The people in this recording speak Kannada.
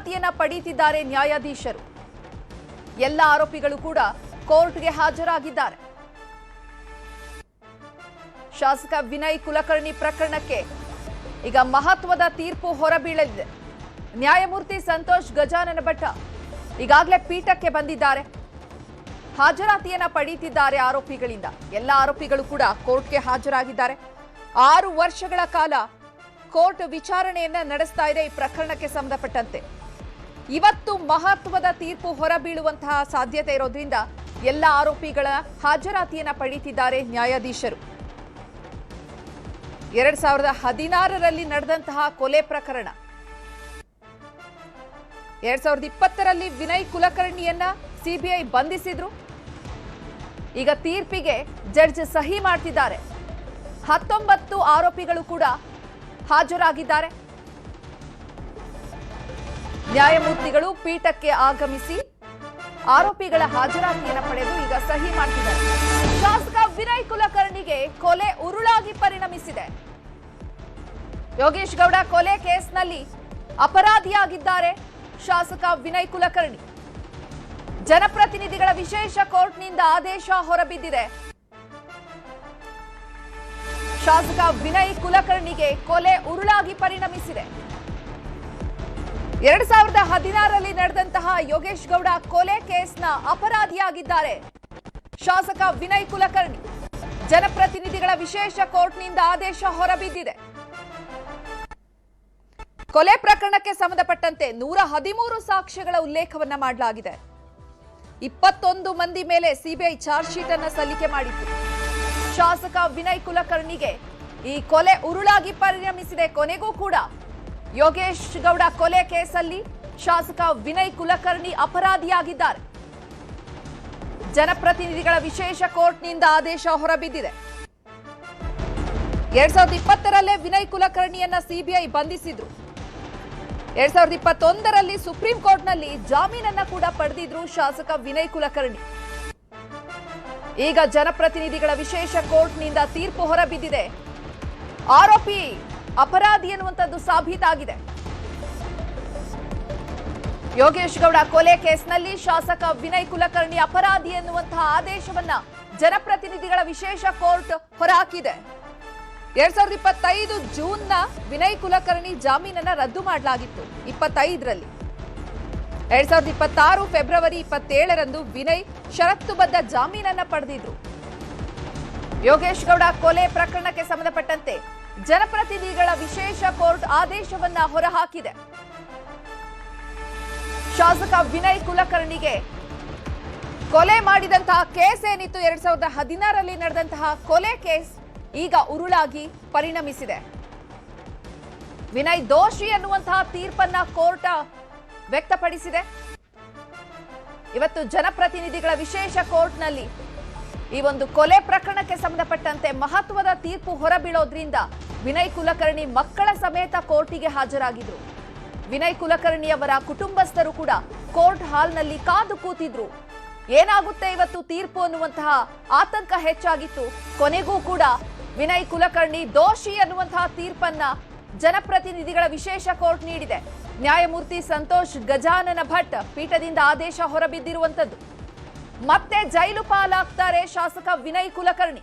ಹಾಜರಾತಿಯನ್ನ ಪಡೆಯುತ್ತಿದ್ದಾರೆ ನ್ಯಾಯಾಧೀಶರು. ಎಲ್ಲ ಆರೋಪಿಗಳು ಕೂಡ ಕೋರ್ಟ್ಗೆ ಹಾಜರಾಗಿದ್ದಾರೆ. ಶಾಸಕ ವಿನಯ್ ಕುಲಕರ್ಣಿ ಪ್ರಕರಣಕ್ಕೆ ಈಗ ಮಹತ್ವದ ತೀರ್ಪು ಹೊರಬೀಳಲಿದೆ. ನ್ಯಾಯಮೂರ್ತಿ ಸಂತೋಷ್ ಗಜಾನನ ಭಟ್ ಈಗಾಗಲೇ ಪೀಠಕ್ಕೆ ಬಂದಿದ್ದಾರೆ. ಹಾಜರಾತಿಯನ್ನ ಪಡೆಯುತ್ತಿದ್ದಾರೆ ಆರೋಪಿಗಳಿಂದ. ಎಲ್ಲ ಆರೋಪಿಗಳು ಕೂಡ ಕೋರ್ಟ್ಗೆ ಹಾಜರಾಗಿದ್ದಾರೆ. 6 ವರ್ಷಗಳ ಕಾಲ ಕೋರ್ಟ್ ವಿಚಾರಣೆಯನ್ನ ನಡೆಸ್ತಾ ಇದೆ ಈ ಪ್ರಕರಣಕ್ಕೆ ಸಂಬಂಧಪಟ್ಟಂತೆ. ಇವತ್ತು ಮಹತ್ವದ ತೀರ್ಪು ಹೊರಬೀಳುವಂತಹ ಸಾಧ್ಯತೆ ಇರೋದ್ರಿಂದ ಎಲ್ಲ ಆರೋಪಿಗಳ ಹಾಜರಾತಿಯನ್ನ ಪಡೆಯುತ್ತಿದ್ದಾರೆ ನ್ಯಾಯಾಧೀಶರು. 2016ರಲ್ಲಿ ನಡೆದಂತಹ ಕೊಲೆ ಪ್ರಕರಣ, 2020ರಲ್ಲಿ ವಿನಯ್ ಕುಲಕರ್ಣಿಯನ್ನ ಸಿಬಿಐ ಬಂಧಿಸಿದ್ರು. ಈಗ ತೀರ್ಪಿಗೆ ಜಡ್ಜ್ ಸಹಿ ಮಾಡ್ತಿದ್ದಾರೆ. 19 ಆರೋಪಿಗಳು ಕೂಡ ಹಾಜರಾಗಿದ್ದಾರೆ. ನ್ಯಾಯಮೂರ್ತಿಗಳು ಪೀಠಕ್ಕೆ ಆಗಮಿಸಿ ಆರೋಪಿಗಳ ಹಾಜರಾತಿಯನ್ನು ಪಡೆದು ಈಗ ಸಹಿ ಮಾಡ್ತಿದ್ದಾರೆ. ಶಾಸಕ ವಿನಯ್ ಕುಲಕರ್ಣಿಗೆ ಕೊಲೆ ಉರುಳಾಗಿ ಪರಿಣಮಿಸಿದೆ. ಯೋಗೇಶ್ ಗೌಡ ಕೊಲೆ ಕೇಸ್ನಲ್ಲಿ ಅಪರಾಧಿಯಾಗಿದ್ದಾರೆ ಶಾಸಕ ವಿನಯ್ ಕುಲಕರ್ಣಿ. ಜನಪ್ರತಿನಿಧಿಗಳ ವಿಶೇಷ ಕೋರ್ಟ್ನಿಂದ ಆದೇಶ ಹೊರಬಿದ್ದಿದೆ. ಶಾಸಕ ವಿನಯ್ ಕುಲಕರ್ಣಿಗೆ ಕೊಲೆ ಉರುಳಾಗಿ ಪರಿಣಮಿಸಿದೆ. 2016ರಲ್ಲಿ ನಡೆದಂತಹ ಯೋಗೇಶ್ ಗೌಡ ಕೊಲೆ ಕೇಸ್ನ ಅಪರಾಧಿಯಾಗಿದ್ದಾರೆ ಶಾಸಕ ವಿನಯ್ ಕುಲಕರ್ಣಿ. ಜನಪ್ರತಿನಿಧಿಗಳ ವಿಶೇಷ ಕೋರ್ಟ್ನಿಂದ ಆದೇಶ ಹೊರಬಿದ್ದಿದೆ. ಕೊಲೆ ಪ್ರಕರಣಕ್ಕೆ ಸಂಬಂಧಪಟ್ಟಂತೆ 113 ಸಾಕ್ಷ್ಯಗಳ ಉಲ್ಲೇಖವನ್ನ ಮಾಡಲಾಗಿದೆ. 21 ಮಂದಿ ಮೇಲೆ ಸಿಬಿಐ ಚಾರ್ಜ್ ಶೀಟ್ ಅನ್ನು ಸಲ್ಲಿಕೆ ಮಾಡಿತ್ತು. ಶಾಸಕ ವಿನಯ್ ಕುಲಕರ್ಣಿಗೆ ಈ ಕೊಲೆ ಉರುಳಾಗಿ ಪರಿಣಮಿಸಿದೆ. ಕೊನೆಗೂ ಕೂಡ ಯೋಗೇಶ್ ಗೌಡ ಕೊಲೆ ಕೇಸಲ್ಲಿ ಶಾಸಕ ವಿನಯ್ ಕುಲಕರ್ಣಿ ಅಪರಾಧಿಯಾಗಿದ್ದಾರೆ. ಜನಪ್ರತಿನಿಧಿಗಳ ವಿಶೇಷ ಕೋರ್ಟ್ನಿಂದ ಆದೇಶ ಹೊರಬಿದ್ದಿದೆ. 2020ರಲ್ಲೇ ವಿನಯ್ ಕುಲಕರ್ಣಿಯನ್ನ ಸಿಬಿಐ ಬಂಧಿಸಿದ್ರು. 2021ರಲ್ಲಿ ಸುಪ್ರೀಂ ಕೋರ್ಟ್ನಲ್ಲಿ ಜಾಮೀನನ್ನ ಕೂಡ ಪಡೆದಿದ್ರು ಶಾಸಕ ವಿನಯ್ ಕುಲಕರ್ಣಿ. ಈಗ ಜನಪ್ರತಿನಿಧಿಗಳ ವಿಶೇಷ ಕೋರ್ಟ್ನಿಂದ ತೀರ್ಪು ಹೊರಬಿದ್ದಿದೆ. ಆರೋಪಿ ಅಪರಾಧಿ ಎನ್ನುವಂಥದ್ದು ಸಾಬೀತಾಗಿದೆ. ಯೋಗೇಶ್ ಗೌಡ ಕೊಲೆ ಕೇಸ್ನಲ್ಲಿ ಶಾಸಕ ವಿನಯ್ ಕುಲಕರ್ಣಿ ಅಪರಾಧಿ ಎನ್ನುವಂತಹ ಆದೇಶವನ್ನ ಜನಪ್ರತಿನಿಧಿಗಳ ವಿಶೇಷ ಕೋರ್ಟ್ ಹೊರಹಾಕಿದೆ. 2025 ಜೂನ್ನ ವಿನಯ್ ಕುಲಕರ್ಣಿ ಜಾಮೀನನ್ನ ರದ್ದು ಮಾಡಲಾಗಿತ್ತು. 25ರಲ್ಲಿ 2026 ಫೆಬ್ರವರಿ 27ರಂದು ವಿನಯ್ ಷರತ್ತುಬದ್ಧ ಜಾಮೀನನ್ನ ಪಡೆದಿದ್ರು. ಯೋಗೇಶ್ ಗೌಡ ಕೊಲೆ ಪ್ರಕರಣಕ್ಕೆ ಸಂಬಂಧಪಟ್ಟಂತೆ ಜನಪ್ರತಿನಿಧಿಗಳ ವಿಶೇಷ ಕೋರ್ಟ್ ಆದೇಶವನ್ನ ಹೊರಹಾಕಿದೆ. ಶಾಸಕ ವಿನಯ್ ಕುಲಕರ್ಣಿಗೆ ಕೊಲೆ ಮಾಡಿದಂತಹ ಕೇಸ್ ಏನಿತ್ತು, 2016ರಲ್ಲಿ ನಡೆದಂತಹ ಕೊಲೆ ಕೇಸ್ ಈಗ ಉರುಳಾಗಿ ಪರಿಣಮಿಸಿದೆ. ವಿನಯ್ ದೋಷಿ ಅನ್ನುವಂತಹ ತೀರ್ಪನ್ನ ಕೋರ್ಟ್ ವ್ಯಕ್ತಪಡಿಸಿದೆ. ಇವತ್ತು ಜನಪ್ರತಿನಿಧಿಗಳ ವಿಶೇಷ ಕೋರ್ಟ್ನಲ್ಲಿ ಈ ಒಂದು ಕೊಲೆ ಪ್ರಕರಣಕ್ಕೆ ಸಂಬಂಧಪಟ್ಟಂತೆ ಮಹತ್ವದ ತೀರ್ಪು ಹೊರಬೀಳೋದ್ರಿಂದ ವಿನಯ್ ಕುಲಕರ್ಣಿ ಮಕ್ಕಳ ಸಮೇತ ಕೋರ್ಟಿಗೆ ಹಾಜರಾಗಿದ್ರು. ವಿನಯ್ ಕುಲಕರ್ಣಿಯವರ ಕುಟುಂಬಸ್ಥರು ಕೂಡ ಕೋರ್ಟ್ ಹಾಲ್ನಲ್ಲಿ ಕಾದು ಕೂತಿದ್ರು. ಏನಾಗುತ್ತೆ ಇವತ್ತು ತೀರ್ಪು ಅನ್ನುವಂತಹ ಆತಂಕ ಹೆಚ್ಚಾಗಿತ್ತು. ಕೊನೆಗೂ ಕೂಡ ವಿನಯ್ ಕುಲಕರ್ಣಿ ದೋಷಿ ಅನ್ನುವಂತಹ ತೀರ್ಪನ್ನ ಜನಪ್ರತಿನಿಧಿಗಳ ವಿಶೇಷ ಕೋರ್ಟ್ ನೀಡಿದೆ. ನ್ಯಾಯಮೂರ್ತಿ ಸಂತೋಷ್ ಗಜಾನನ ಭಟ್ ಪೀಠದಿಂದ ಆದೇಶ ಹೊರಬಿದ್ದಿರುವಂತದ್ದು. ಮತ್ತೆ ಜೈಲು ಪಾಲಾಗ್ತಾರೆ ಶಾಸಕ ವಿನಯ್ ಕುಲಕರ್ಣಿ.